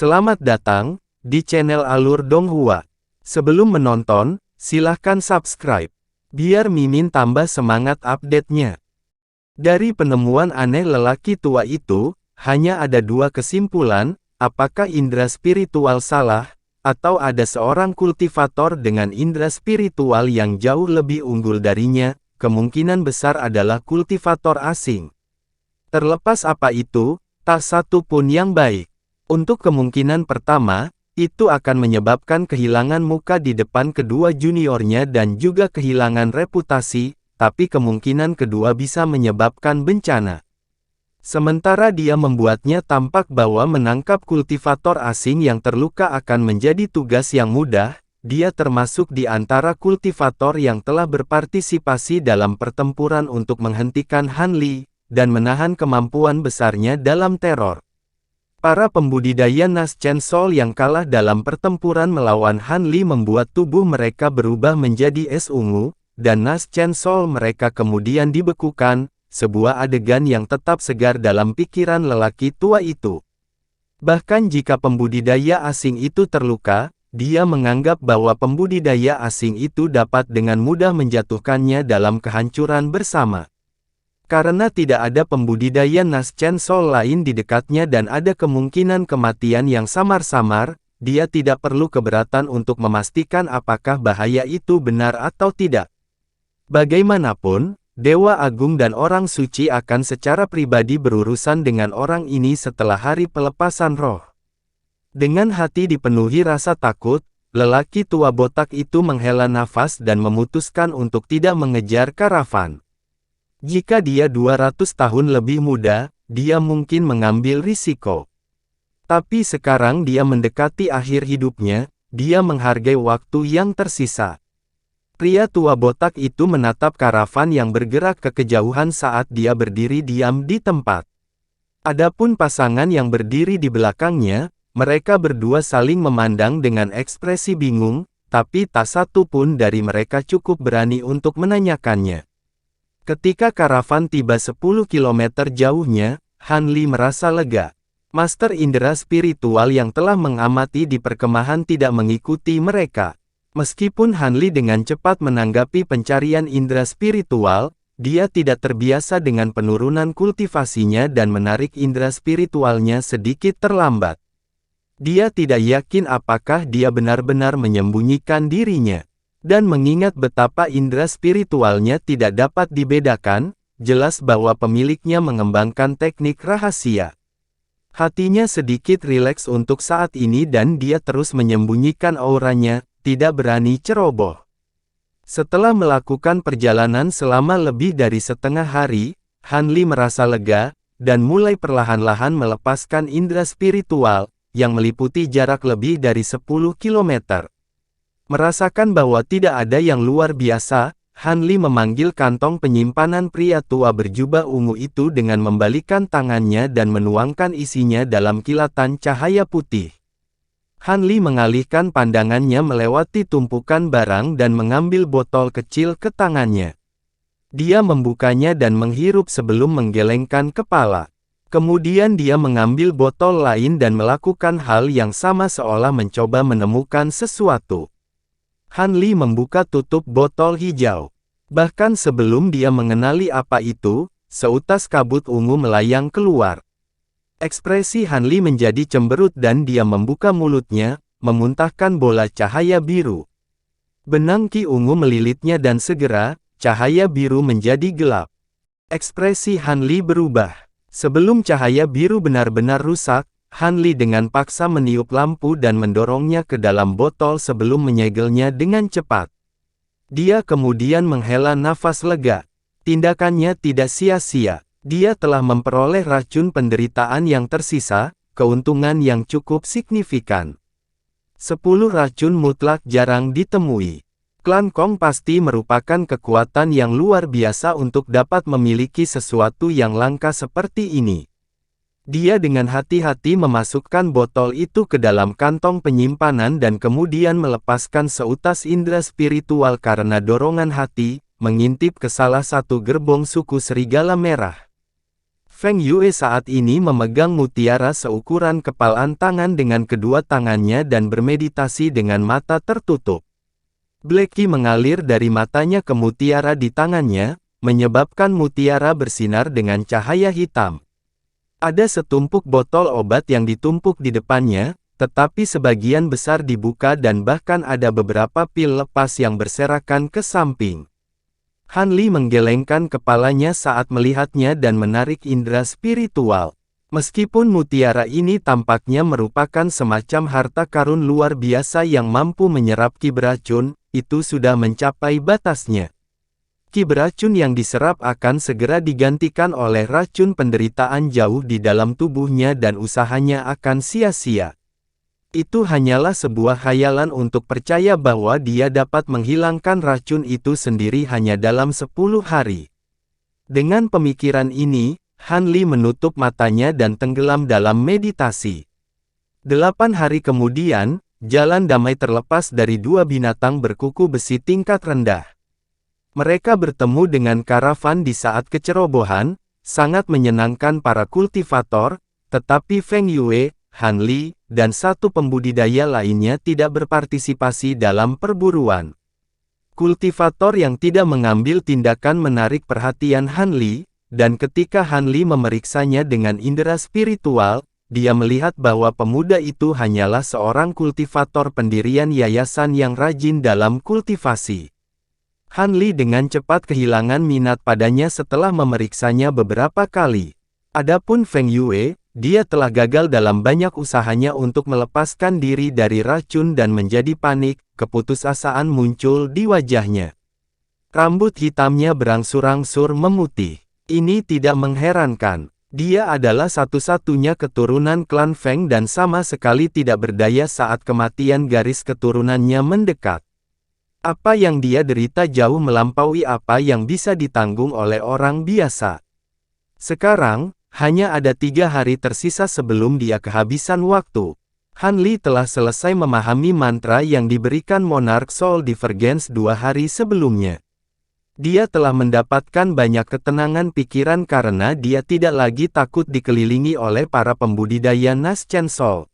Selamat datang di channel Alur Donghua. Sebelum menonton, silahkan subscribe, biar Mimin tambah semangat update-nya. Dari penemuan aneh lelaki tua itu, hanya ada dua kesimpulan, apakah indera spiritual salah, atau ada seorang kultivator dengan indera spiritual yang jauh lebih unggul darinya, kemungkinan besar adalah kultivator asing. Terlepas apa itu, tak satu pun yang baik. Untuk kemungkinan pertama, itu akan menyebabkan kehilangan muka di depan kedua juniornya dan juga kehilangan reputasi, tapi kemungkinan kedua bisa menyebabkan bencana. Sementara dia membuatnya tampak bahwa menangkap kultivator asing yang terluka akan menjadi tugas yang mudah, dia termasuk di antara kultivator yang telah berpartisipasi dalam pertempuran untuk menghentikan Han Li, dan menahan kemampuan besarnya dalam teror. Para pembudidaya Nas Chen Sol yang kalah dalam pertempuran melawan Han Li membuat tubuh mereka berubah menjadi es ungu, dan Nas Chen Sol mereka kemudian dibekukan, sebuah adegan yang tetap segar dalam pikiran lelaki tua itu. Bahkan jika pembudidaya asing itu terluka, dia menganggap bahwa pembudidaya asing itu dapat dengan mudah menjatuhkannya dalam kehancuran bersama. Karena tidak ada pembudidaya Nas Chen Sol lain di dekatnya dan ada kemungkinan kematian yang samar-samar, dia tidak perlu keberatan untuk memastikan apakah bahaya itu benar atau tidak. Bagaimanapun, Dewa Agung dan orang suci akan secara pribadi berurusan dengan orang ini setelah hari pelepasan roh. Dengan hati dipenuhi rasa takut, lelaki tua botak itu menghela nafas dan memutuskan untuk tidak mengejar karavan. Jika dia 200 tahun lebih muda, dia mungkin mengambil risiko. Tapi sekarang dia mendekati akhir hidupnya, dia menghargai waktu yang tersisa. Pria tua botak itu menatap karavan yang bergerak ke kejauhan saat dia berdiri diam di tempat. Adapun pasangan yang berdiri di belakangnya, mereka berdua saling memandang dengan ekspresi bingung, tapi tak satu pun dari mereka cukup berani untuk menanyakannya. Ketika karavan tiba 10 km jauhnya, Han Li merasa lega. Master indera spiritual yang telah mengamati di perkemahan tidak mengikuti mereka. Meskipun Han Li dengan cepat menanggapi pencarian indera spiritual, dia tidak terbiasa dengan penurunan kultivasinya dan menarik indera spiritualnya sedikit terlambat. Dia tidak yakin apakah dia benar-benar menyembunyikan dirinya. Dan mengingat betapa indera spiritualnya tidak dapat dibedakan, jelas bahwa pemiliknya mengembangkan teknik rahasia. Hatinya sedikit rileks untuk saat ini dan dia terus menyembunyikan auranya, tidak berani ceroboh. Setelah melakukan perjalanan selama lebih dari setengah hari, Han Li merasa lega, dan mulai perlahan-lahan melepaskan indera spiritual, yang meliputi jarak lebih dari 10 km. Merasakan bahwa tidak ada yang luar biasa, Han Li memanggil kantong penyimpanan pria tua berjubah ungu itu dengan membalikkan tangannya dan menuangkan isinya dalam kilatan cahaya putih. Han Li mengalihkan pandangannya melewati tumpukan barang dan mengambil botol kecil ke tangannya. Dia membukanya dan menghirup sebelum menggelengkan kepala. Kemudian dia mengambil botol lain dan melakukan hal yang sama seolah mencoba menemukan sesuatu. Han Li membuka tutup botol hijau. Bahkan sebelum dia mengenali apa itu, seutas kabut ungu melayang keluar. Ekspresi Han Li menjadi cemberut dan dia membuka mulutnya, memuntahkan bola cahaya biru. Benang Ki ungu melilitnya dan segera, cahaya biru menjadi gelap. Ekspresi Han Li berubah. Sebelum cahaya biru benar-benar rusak, Han Li dengan paksa meniup lampu dan mendorongnya ke dalam botol sebelum menyegelnya dengan cepat. Dia kemudian menghela nafas lega. Tindakannya tidak sia-sia. Dia telah memperoleh racun penderitaan yang tersisa, keuntungan yang cukup signifikan. 10 racun mutlak jarang ditemui. Klan Kong pasti merupakan kekuatan yang luar biasa untuk dapat memiliki sesuatu yang langka seperti ini. Dia dengan hati-hati memasukkan botol itu ke dalam kantong penyimpanan dan kemudian melepaskan seutas indera spiritual karena dorongan hati, mengintip ke salah satu gerbong suku serigala merah. Feng Yue saat ini memegang mutiara seukuran kepalan tangan dengan kedua tangannya dan bermeditasi dengan mata tertutup. Black Qi mengalir dari matanya ke mutiara di tangannya, menyebabkan mutiara bersinar dengan cahaya hitam. Ada setumpuk botol obat yang ditumpuk di depannya, tetapi sebagian besar dibuka dan bahkan ada beberapa pil lepas yang berserakan ke samping. Han Li menggelengkan kepalanya saat melihatnya dan menarik indera spiritual. Meskipun mutiara ini tampaknya merupakan semacam harta karun luar biasa yang mampu menyerap ki beracun, itu sudah mencapai batasnya. Ki beracun yang diserap akan segera digantikan oleh racun penderitaan jauh di dalam tubuhnya dan usahanya akan sia-sia. Itu hanyalah sebuah khayalan untuk percaya bahwa dia dapat menghilangkan racun itu sendiri hanya dalam 10 hari. Dengan pemikiran ini, Han Li menutup matanya dan tenggelam dalam meditasi. 8 hari kemudian, jalan damai terlepas dari dua binatang berkuku besi tingkat rendah. Mereka bertemu dengan karavan di saat kecerobohan, sangat menyenangkan para kultivator, tetapi Feng Yue, Han Li, dan satu pembudidaya lainnya tidak berpartisipasi dalam perburuan. Kultivator yang tidak mengambil tindakan menarik perhatian Han Li, dan ketika Han Li memeriksanya dengan indera spiritual, dia melihat bahwa pemuda itu hanyalah seorang kultivator pendirian yayasan yang rajin dalam kultivasi. Han Li dengan cepat kehilangan minat padanya setelah memeriksanya beberapa kali. Adapun Feng Yue, dia telah gagal dalam banyak usahanya untuk melepaskan diri dari racun dan menjadi panik, keputusasaan muncul di wajahnya. Rambut hitamnya berangsur-angsur memutih. Ini tidak mengherankan. Dia adalah satu-satunya keturunan klan Feng dan sama sekali tidak berdaya saat kematian garis keturunannya mendekat. Apa yang dia derita jauh melampaui apa yang bisa ditanggung oleh orang biasa. Sekarang, hanya ada 3 hari tersisa sebelum dia kehabisan waktu. Han Li telah selesai memahami mantra yang diberikan Monarch Soul Divergence 2 hari sebelumnya. Dia telah mendapatkan banyak ketenangan pikiran karena dia tidak lagi takut dikelilingi oleh para pembudidaya Naschen Soul.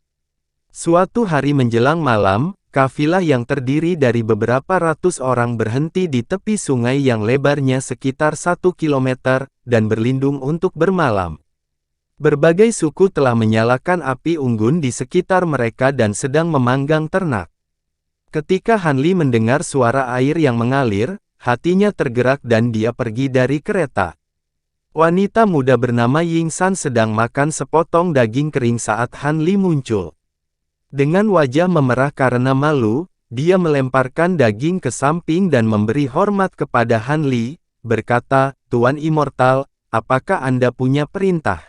Suatu hari menjelang malam, kafilah yang terdiri dari beberapa ratus orang berhenti di tepi sungai yang lebarnya sekitar 1 kilometer, dan berlindung untuk bermalam. Berbagai suku telah menyalakan api unggun di sekitar mereka dan sedang memanggang ternak. Ketika Han Li mendengar suara air yang mengalir, hatinya tergerak dan dia pergi dari kereta. Wanita muda bernama Ying San sedang makan sepotong daging kering saat Han Li muncul. Dengan wajah memerah karena malu, dia melemparkan daging ke samping dan memberi hormat kepada Han Li, berkata, "Tuan Immortal, apakah Anda punya perintah?"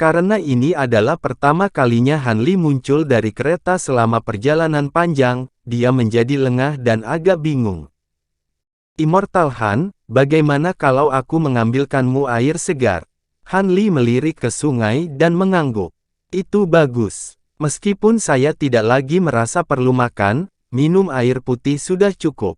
Karena ini adalah pertama kalinya Han Li muncul dari kereta selama perjalanan panjang, dia menjadi lengah dan agak bingung. "Immortal Han, bagaimana kalau aku mengambilkanmu air segar?" Han Li melirik ke sungai dan mengangguk. "Itu bagus. Meskipun saya tidak lagi merasa perlu makan, minum air putih sudah cukup."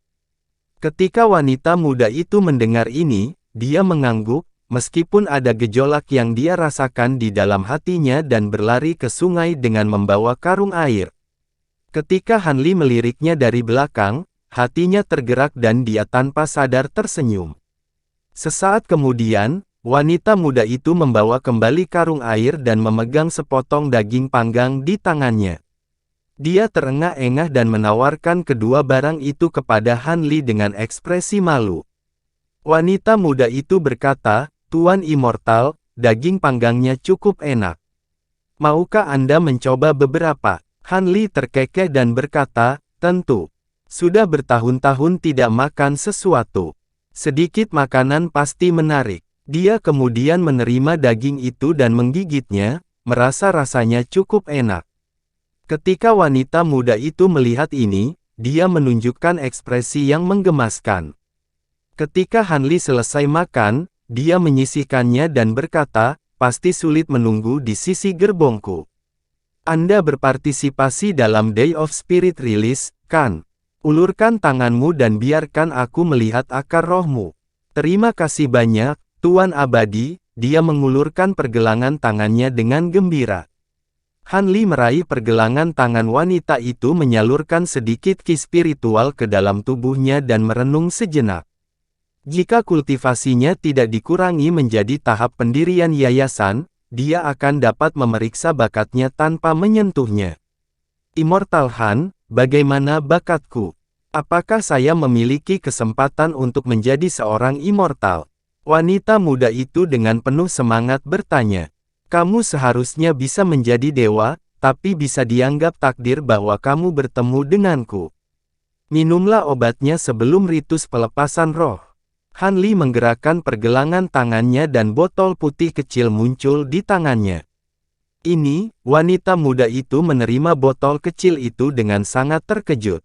Ketika wanita muda itu mendengar ini, dia mengangguk, meskipun ada gejolak yang dia rasakan di dalam hatinya dan berlari ke sungai dengan membawa karung air. Ketika Han Li meliriknya dari belakang, hatinya tergerak dan dia tanpa sadar tersenyum. Sesaat kemudian, wanita muda itu membawa kembali karung air dan memegang sepotong daging panggang di tangannya. Dia terengah-engah dan menawarkan kedua barang itu kepada Han Li dengan ekspresi malu. Wanita muda itu berkata, "Tuan Immortal, daging panggangnya cukup enak. Maukah Anda mencoba beberapa?" Han Li terkekeh dan berkata, "Tentu. Sudah bertahun-tahun tidak makan sesuatu. Sedikit makanan pasti menarik." Dia kemudian menerima daging itu dan menggigitnya, merasa rasanya cukup enak. Ketika wanita muda itu melihat ini, dia menunjukkan ekspresi yang menggemaskan. Ketika Han Li selesai makan, dia menyisihkannya dan berkata, "Pasti sulit menunggu di sisi gerbongku. Anda berpartisipasi dalam Day of Spirit Release, kan? Ulurkan tanganmu dan biarkan aku melihat akar rohmu." "Terima kasih banyak, Tuan Abadi," dia mengulurkan pergelangan tangannya dengan gembira. Han Li meraih pergelangan tangan wanita itu menyalurkan sedikit ki spiritual ke dalam tubuhnya dan merenung sejenak. Jika kultivasinya tidak dikurangi menjadi tahap pendirian yayasan, dia akan dapat memeriksa bakatnya tanpa menyentuhnya. Immortal Han, bagaimana bakatku? Apakah saya memiliki kesempatan untuk menjadi seorang immortal? Wanita muda itu dengan penuh semangat bertanya. Kamu seharusnya bisa menjadi dewa, tapi bisa dianggap takdir bahwa kamu bertemu denganku. Minumlah obatnya sebelum ritus pelepasan roh. Han Li menggerakkan pergelangan tangannya dan botol putih kecil muncul di tangannya. Ini, wanita muda itu menerima botol kecil itu dengan sangat terkejut.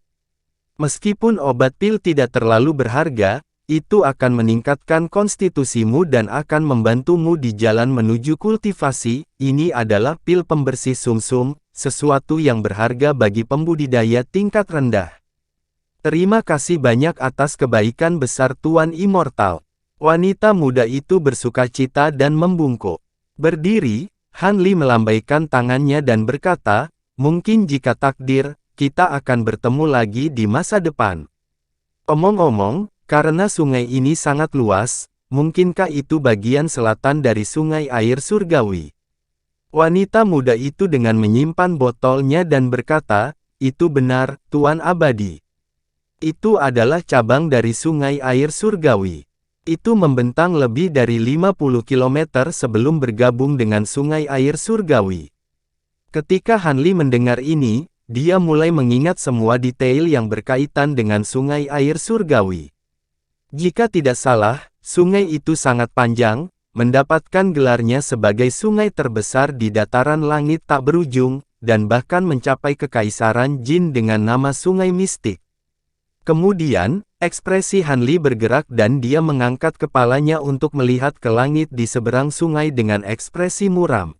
Meskipun obat pil tidak terlalu berharga, itu akan meningkatkan konstitusimu dan akan membantumu di jalan menuju kultivasi. Ini adalah pil pembersih sumsum, sesuatu yang berharga bagi pembudidaya tingkat rendah. Terima kasih banyak atas kebaikan besar Tuan Immortal. Wanita muda itu bersukacita dan membungkuk. Berdiri, Han Li melambaikan tangannya dan berkata, mungkin jika takdir, kita akan bertemu lagi di masa depan. Omong-omong, karena sungai ini sangat luas, mungkinkah itu bagian selatan dari sungai air surgawi? Wanita muda itu dengan menyimpan botolnya dan berkata, itu benar, Tuan Abadi. Itu adalah cabang dari sungai air surgawi. Itu membentang lebih dari 50 km sebelum bergabung dengan sungai air surgawi. Ketika Han Li mendengar ini, dia mulai mengingat semua detail yang berkaitan dengan sungai air surgawi. Jika tidak salah, sungai itu sangat panjang, mendapatkan gelarnya sebagai sungai terbesar di dataran langit tak berujung, dan bahkan mencapai kekaisaran jin dengan nama sungai mistik. Kemudian, ekspresi Han Li bergerak dan dia mengangkat kepalanya untuk melihat ke langit di seberang sungai dengan ekspresi muram.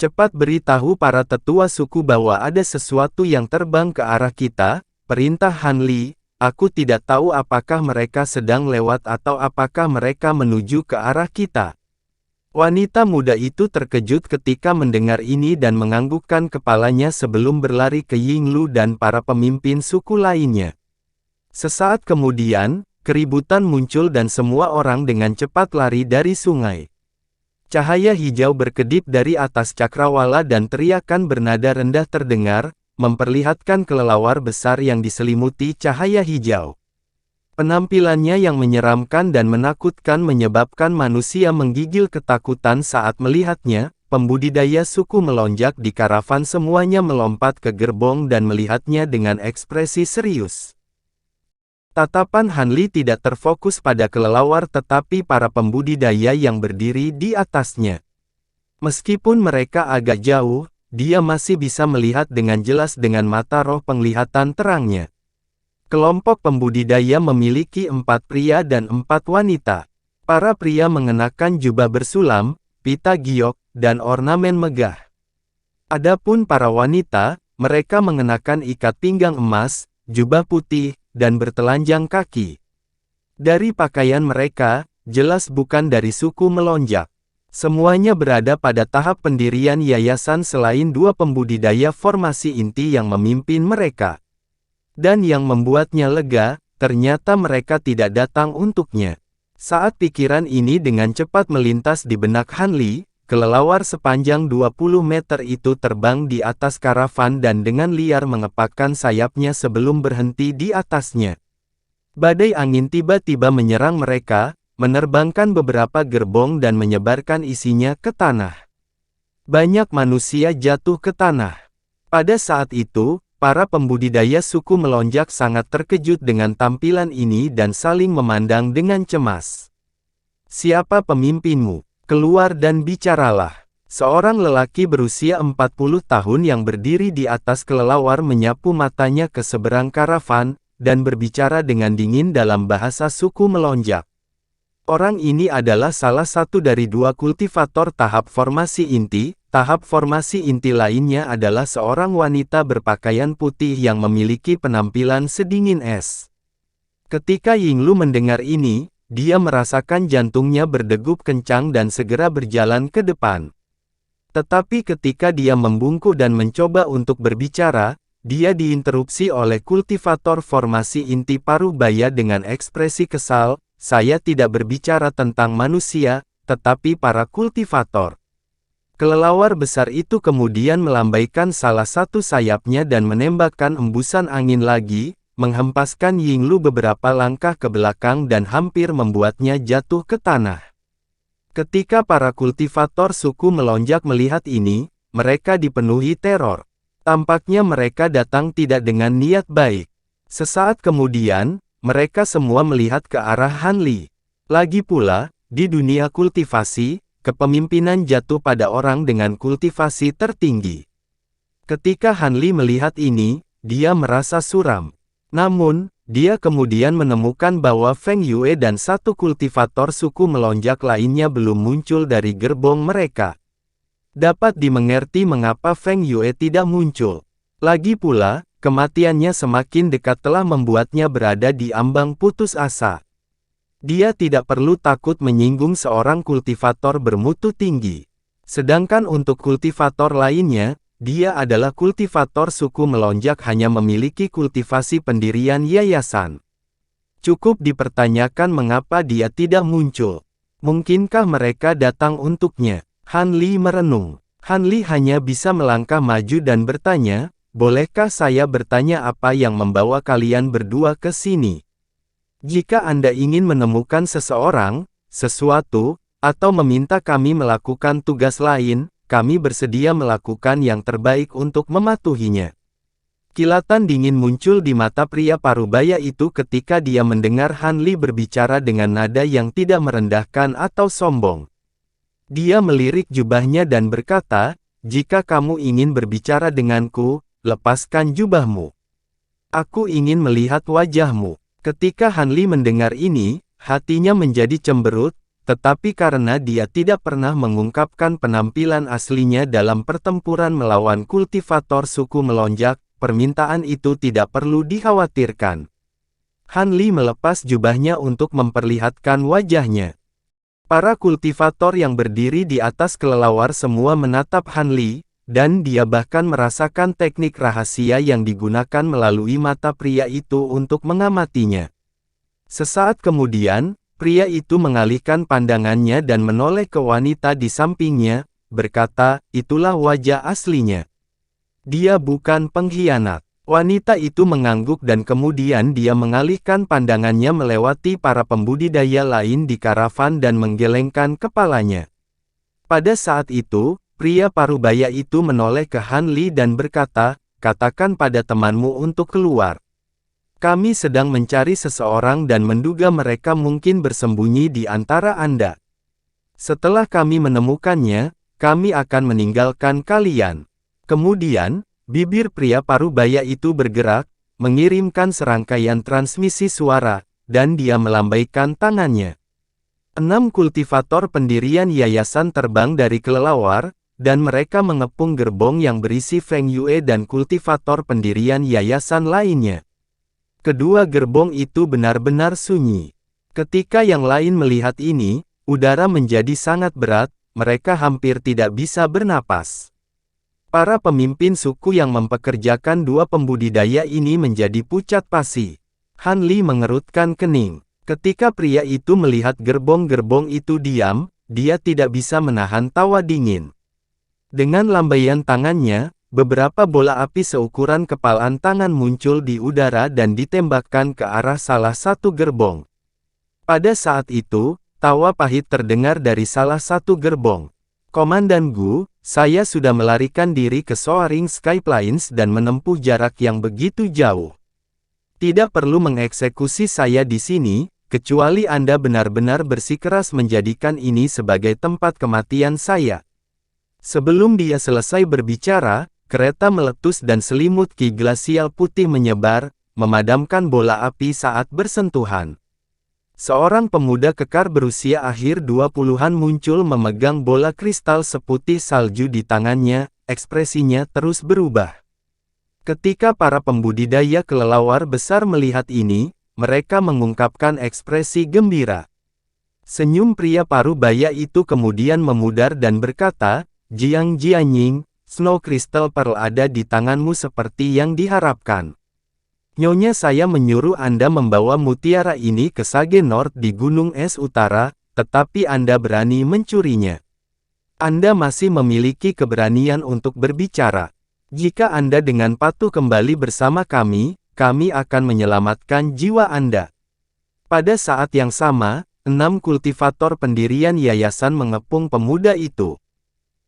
Cepat beritahu para tetua suku bahwa ada sesuatu yang terbang ke arah kita, perintah Han Li. Aku tidak tahu apakah mereka sedang lewat atau apakah mereka menuju ke arah kita. Wanita muda itu terkejut ketika mendengar ini dan menganggukkan kepalanya sebelum berlari ke Yinglu dan para pemimpin suku lainnya. Sesaat kemudian, keributan muncul dan semua orang dengan cepat lari dari sungai. Cahaya hijau berkedip dari atas cakrawala dan teriakan bernada rendah terdengar, memperlihatkan kelelawar besar yang diselimuti cahaya hijau. Penampilannya yang menyeramkan dan menakutkan menyebabkan manusia menggigil ketakutan saat melihatnya. Pembudidaya suku melonjak di karavan semuanya melompat ke gerbong dan melihatnya dengan ekspresi serius. Tatapan Han Li tidak terfokus pada kelelawar tetapi para pembudidaya yang berdiri di atasnya. Meskipun mereka agak jauh, dia masih bisa melihat dengan jelas dengan mata roh penglihatan terangnya. Kelompok pembudidaya memiliki 4 pria dan 4 wanita. Para pria mengenakan jubah bersulam, pita giok, dan ornamen megah. Adapun para wanita, mereka mengenakan ikat pinggang emas, jubah putih, dan bertelanjang kaki. Dari pakaian mereka, jelas bukan dari suku melonjak. Semuanya berada pada tahap pendirian yayasan selain 2 pembudidaya formasi inti yang memimpin mereka. Dan yang membuatnya lega, ternyata mereka tidak datang untuknya. Saat pikiran ini dengan cepat melintas di benak Han Li, kelelawar sepanjang 20 meter itu terbang di atas karavan dan dengan liar mengepakkan sayapnya sebelum berhenti di atasnya. Badai angin tiba-tiba menyerang mereka, menerbangkan beberapa gerbong dan menyebarkan isinya ke tanah. Banyak manusia jatuh ke tanah. Pada saat itu, para pembudidaya suku melonjak sangat terkejut dengan tampilan ini dan saling memandang dengan cemas. Siapa pemimpinmu? Keluar dan bicaralah. Seorang lelaki berusia 40 tahun yang berdiri di atas kelelawar menyapu matanya ke seberang karavan, dan berbicara dengan dingin dalam bahasa suku melonjak. Orang ini adalah salah satu dari 2 kultivator tahap formasi inti. Tahap formasi inti lainnya adalah seorang wanita berpakaian putih yang memiliki penampilan sedingin es. Ketika Yinglu mendengar ini, dia merasakan jantungnya berdegup kencang dan segera berjalan ke depan. Tetapi ketika dia membungkuk dan mencoba untuk berbicara, dia diinterupsi oleh kultivator formasi inti paruh baya dengan ekspresi kesal, "Saya tidak berbicara tentang manusia, tetapi para kultivator." Kelelawar besar itu kemudian melambaikan salah satu sayapnya dan menembakkan embusan angin lagi, menghempaskan Yinglu beberapa langkah ke belakang dan hampir membuatnya jatuh ke tanah. Ketika para kultivator suku melonjak melihat ini, mereka dipenuhi teror. Tampaknya mereka datang tidak dengan niat baik. Sesaat kemudian, mereka semua melihat ke arah Han Li. Lagi pula, di dunia kultivasi, kepemimpinan jatuh pada orang dengan kultivasi tertinggi. Ketika Han Li melihat ini, dia merasa suram. Namun, dia kemudian menemukan bahwa Feng Yue dan satu kultivator suku melonjak lainnya belum muncul dari gerbong mereka. Dapat dimengerti mengapa Feng Yue tidak muncul. Lagi pula, kematiannya semakin dekat telah membuatnya berada di ambang putus asa. Dia tidak perlu takut menyinggung seorang kultivator bermutu tinggi. Sedangkan untuk kultivator lainnya, dia adalah kultivator suku melonjak hanya memiliki kultivasi pendirian yayasan. Cukup dipertanyakan mengapa dia tidak muncul. Mungkinkah mereka datang untuknya? Han Li merenung. Han Li hanya bisa melangkah maju dan bertanya, "Bolehkah saya bertanya apa yang membawa kalian berdua ke sini? Jika Anda ingin menemukan seseorang, sesuatu, atau meminta kami melakukan tugas lain, kami bersedia melakukan yang terbaik untuk mematuhinya." Kilatan dingin muncul di mata pria parubaya itu ketika dia mendengar Han Li berbicara dengan nada yang tidak merendahkan atau sombong. Dia melirik jubahnya dan berkata, "Jika kamu ingin berbicara denganku, lepaskan jubahmu. Aku ingin melihat wajahmu." Ketika Han Li mendengar ini, hatinya menjadi cemberut, tetapi karena dia tidak pernah mengungkapkan penampilan aslinya dalam pertempuran melawan kultivator suku melonjak, permintaan itu tidak perlu dikhawatirkan. Han Li melepas jubahnya untuk memperlihatkan wajahnya. Para kultivator yang berdiri di atas kelelawar semua menatap Han Li, dan dia bahkan merasakan teknik rahasia yang digunakan melalui mata pria itu untuk mengamatinya. Sesaat kemudian, pria itu mengalihkan pandangannya dan menoleh ke wanita di sampingnya, berkata, "Itulah wajah aslinya. Dia bukan pengkhianat." Wanita itu mengangguk dan kemudian dia mengalihkan pandangannya melewati para pembudidaya lain di karavan dan menggelengkan kepalanya. Pada saat itu, pria parubaya itu menoleh ke Han Li dan berkata, "Katakan pada temanmu untuk keluar. Kami sedang mencari seseorang dan menduga mereka mungkin bersembunyi di antara Anda. Setelah kami menemukannya, kami akan meninggalkan kalian." Kemudian, bibir pria parubaya itu bergerak, mengirimkan serangkaian transmisi suara, dan dia melambaikan tangannya. 6 kultivator pendirian yayasan terbang dari kelelawar, dan mereka mengepung gerbong yang berisi Feng Yue dan kultivator pendirian yayasan lainnya. Kedua gerbong itu benar-benar sunyi. Ketika yang lain melihat ini, udara menjadi sangat berat, mereka hampir tidak bisa bernapas. Para pemimpin suku yang mempekerjakan dua pembudidaya ini menjadi pucat pasi. Han Li mengerutkan kening. Ketika pria itu melihat gerbong-gerbong itu diam, dia tidak bisa menahan tawa dingin. Dengan lambaian tangannya, beberapa bola api seukuran kepalan tangan muncul di udara dan ditembakkan ke arah salah satu gerbong. Pada saat itu, tawa pahit terdengar dari salah satu gerbong. "Komandan Gu, saya sudah melarikan diri ke Soaring Sky Plains dan menempuh jarak yang begitu jauh. Tidak perlu mengeksekusi saya di sini, kecuali Anda benar-benar bersikeras menjadikan ini sebagai tempat kematian saya." Sebelum dia selesai berbicara, kereta meletus dan selimut ki glasial putih menyebar, memadamkan bola api saat bersentuhan. Seorang pemuda kekar berusia akhir 20-an muncul memegang bola kristal seputih salju di tangannya, ekspresinya terus berubah. Ketika para pembudidaya kelelawar besar melihat ini, mereka mengungkapkan ekspresi gembira. Senyum pria parubaya itu kemudian memudar dan berkata, Jiang Jianying, Snow Crystal Pearl ada di tanganmu seperti yang diharapkan. Nyonya saya menyuruh Anda membawa mutiara ini ke Sage North di Gunung Es Utara, tetapi Anda berani mencurinya. Anda masih memiliki keberanian untuk berbicara. Jika Anda dengan patuh kembali bersama kami akan menyelamatkan jiwa Anda. Pada saat yang sama, 6 kultivator pendirian yayasan mengepung pemuda itu.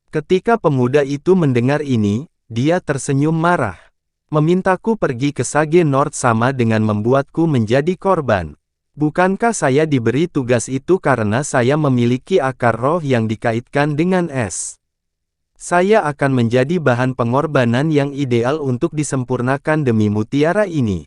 Ketika pemuda itu mendengar ini, dia tersenyum marah. Memintaku pergi ke Sage North sama dengan membuatku menjadi korban. Bukankah saya diberi tugas itu karena saya memiliki akar roh yang dikaitkan dengan es? Saya akan menjadi bahan pengorbanan yang ideal untuk disempurnakan demi mutiara ini.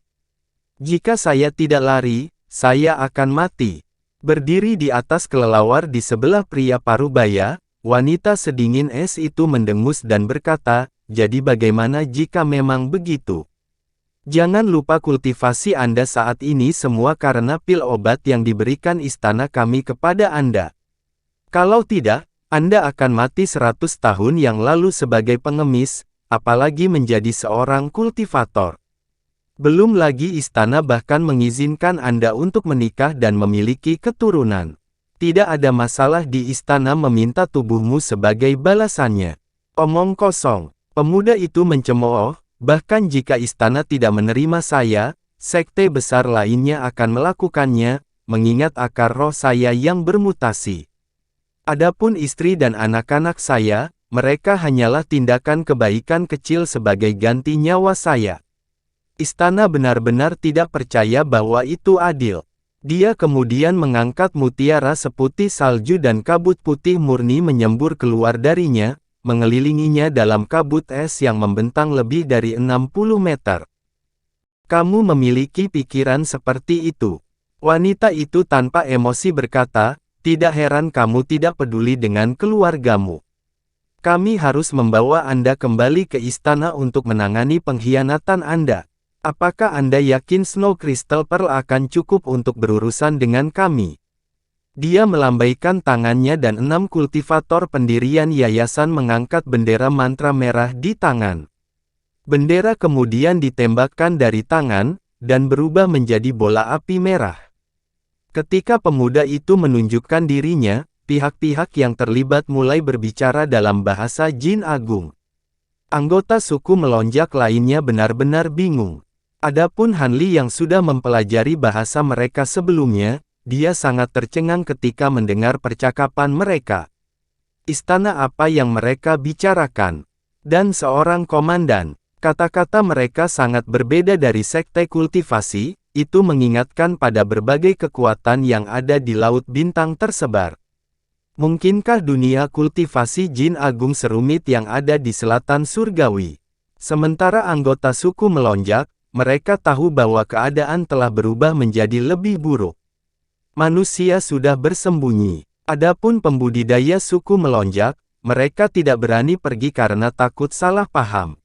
Jika saya tidak lari, saya akan mati. Berdiri di atas kelelawar di sebelah pria parubaya, wanita sedingin es itu mendengus dan berkata, jadi bagaimana jika memang begitu? Jangan lupa kultivasi Anda saat ini semua karena pil obat yang diberikan istana kami kepada Anda. Kalau tidak, Anda akan mati 100 tahun yang lalu sebagai pengemis, apalagi menjadi seorang kultivator. Belum lagi istana bahkan mengizinkan Anda untuk menikah dan memiliki keturunan. Tidak ada masalah di istana meminta tubuhmu sebagai balasannya. Omong kosong. Pemuda itu mencemooh, bahkan jika istana tidak menerima saya, sekte besar lainnya akan melakukannya, mengingat akar roh saya yang bermutasi. Adapun istri dan anak-anak saya, mereka hanyalah tindakan kebaikan kecil sebagai ganti nyawa saya. Istana benar-benar tidak percaya bahwa itu adil. Dia kemudian mengangkat mutiara seputih salju dan kabut putih murni menyembur keluar darinya, mengelilinginya dalam kabut es yang membentang lebih dari 60 meter. Kamu memiliki pikiran seperti itu. Wanita itu tanpa emosi berkata, tidak heran kamu tidak peduli dengan keluargamu. Kami harus membawa Anda kembali ke istana untuk menangani pengkhianatan Anda. Apakah Anda yakin Snow Crystal Pearl akan cukup untuk berurusan dengan kami? Dia melambaikan tangannya dan 6 kultivator pendirian yayasan mengangkat bendera mantra merah di tangan. Bendera kemudian ditembakkan dari tangan, dan berubah menjadi bola api merah. Ketika pemuda itu menunjukkan dirinya, pihak-pihak yang terlibat mulai berbicara dalam bahasa Jin Agung. Anggota suku melonjak lainnya benar-benar bingung. Adapun Hanli yang sudah mempelajari bahasa mereka sebelumnya, dia sangat tercengang ketika mendengar percakapan mereka. Istana apa yang mereka bicarakan? Dan seorang komandan. Kata-kata mereka sangat berbeda dari sekte kultivasi, itu mengingatkan pada berbagai kekuatan yang ada di Laut Bintang tersebar. Mungkinkah dunia kultivasi Jin Agung serumit yang ada di selatan surgawi? Sementara anggota suku melonjak, mereka tahu bahwa keadaan telah berubah menjadi lebih buruk. Manusia sudah bersembunyi. Adapun pembudidaya suku melonjak, mereka tidak berani pergi karena takut salah paham.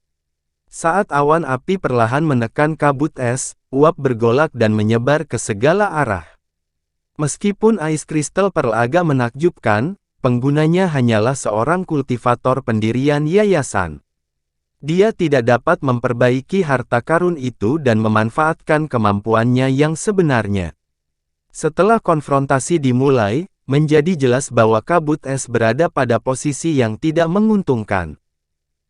Saat awan api perlahan menekan kabut es, uap bergolak dan menyebar ke segala arah. Meskipun Ice Crystal Pearl agak menakjubkan, penggunanya hanyalah seorang kultivator pendirian yayasan. Dia tidak dapat memperbaiki harta karun itu dan memanfaatkan kemampuannya yang sebenarnya. Setelah konfrontasi dimulai, menjadi jelas bahwa kabut es berada pada posisi yang tidak menguntungkan.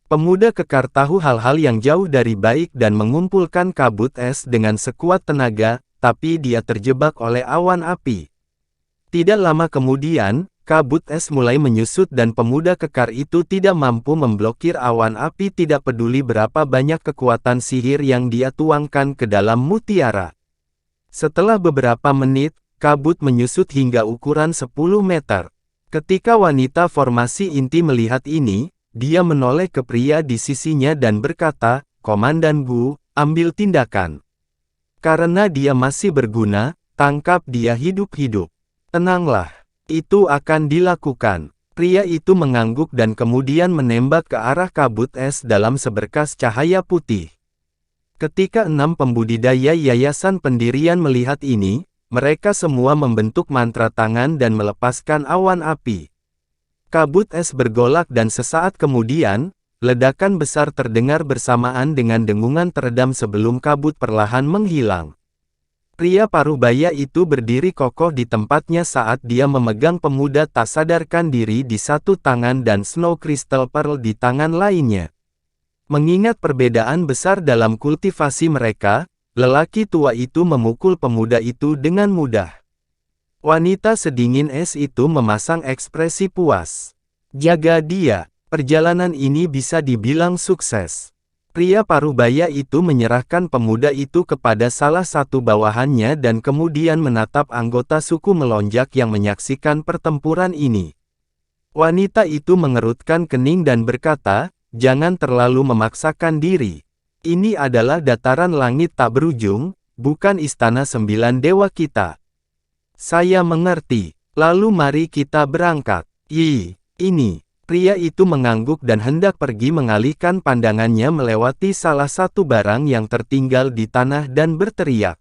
Pemuda kekar tahu hal-hal yang jauh dari baik dan mengumpulkan kabut es dengan sekuat tenaga, tapi dia terjebak oleh awan api. Tidak lama kemudian, kabut es mulai menyusut dan pemuda kekar itu tidak mampu memblokir awan api tidak peduli berapa banyak kekuatan sihir yang dia tuangkan ke dalam mutiara. Setelah beberapa menit, kabut menyusut hingga ukuran 10 meter. Ketika wanita formasi inti melihat ini, dia menoleh ke pria di sisinya dan berkata, Komandan Gu, ambil tindakan. Karena dia masih berguna, tangkap dia hidup-hidup. Tenanglah, itu akan dilakukan. Pria itu mengangguk dan kemudian menembak ke arah kabut es dalam seberkas cahaya putih. Ketika 6 pembudidaya yayasan pendirian melihat ini, mereka semua membentuk mantra tangan dan melepaskan awan api. Kabut es bergolak dan sesaat kemudian, ledakan besar terdengar bersamaan dengan dengungan teredam sebelum kabut perlahan menghilang. Pria parubaya itu berdiri kokoh di tempatnya saat dia memegang pemuda tak sadarkan diri di satu tangan dan Snow Crystal Pearl di tangan lainnya. Mengingat perbedaan besar dalam kultivasi mereka, lelaki tua itu memukul pemuda itu dengan mudah. Wanita sedingin es itu memasang ekspresi puas. Jaga dia, perjalanan ini bisa dibilang sukses. Pria parubaya itu menyerahkan pemuda itu kepada salah satu bawahannya dan kemudian menatap anggota suku melonjak yang menyaksikan pertempuran ini. Wanita itu mengerutkan kening dan berkata, "Jangan terlalu memaksakan diri. Ini adalah dataran langit tak berujung, bukan istana 9 dewa kita." "Saya mengerti. Lalu mari kita berangkat." Ini." Pria itu mengangguk dan hendak pergi mengalihkan pandangannya melewati salah satu barang yang tertinggal di tanah dan berteriak.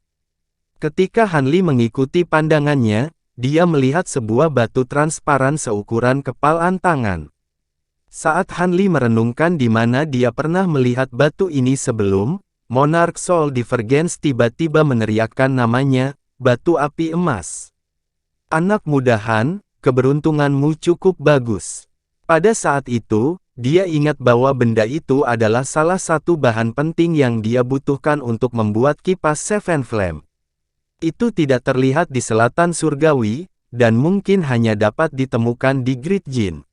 Ketika Hanli mengikuti pandangannya, dia melihat sebuah batu transparan seukuran kepalan tangan. Saat Hanli merenungkan di mana dia pernah melihat batu ini sebelum, Monarch Soul Divergence tiba-tiba meneriakkan namanya, batu api emas. "Anak muda Han, keberuntunganmu cukup bagus." Pada saat itu, dia ingat bahwa benda itu adalah salah satu bahan penting yang dia butuhkan untuk membuat kipas Seven Flame. Itu tidak terlihat di selatan surgawi, dan mungkin hanya dapat ditemukan di Great Jin.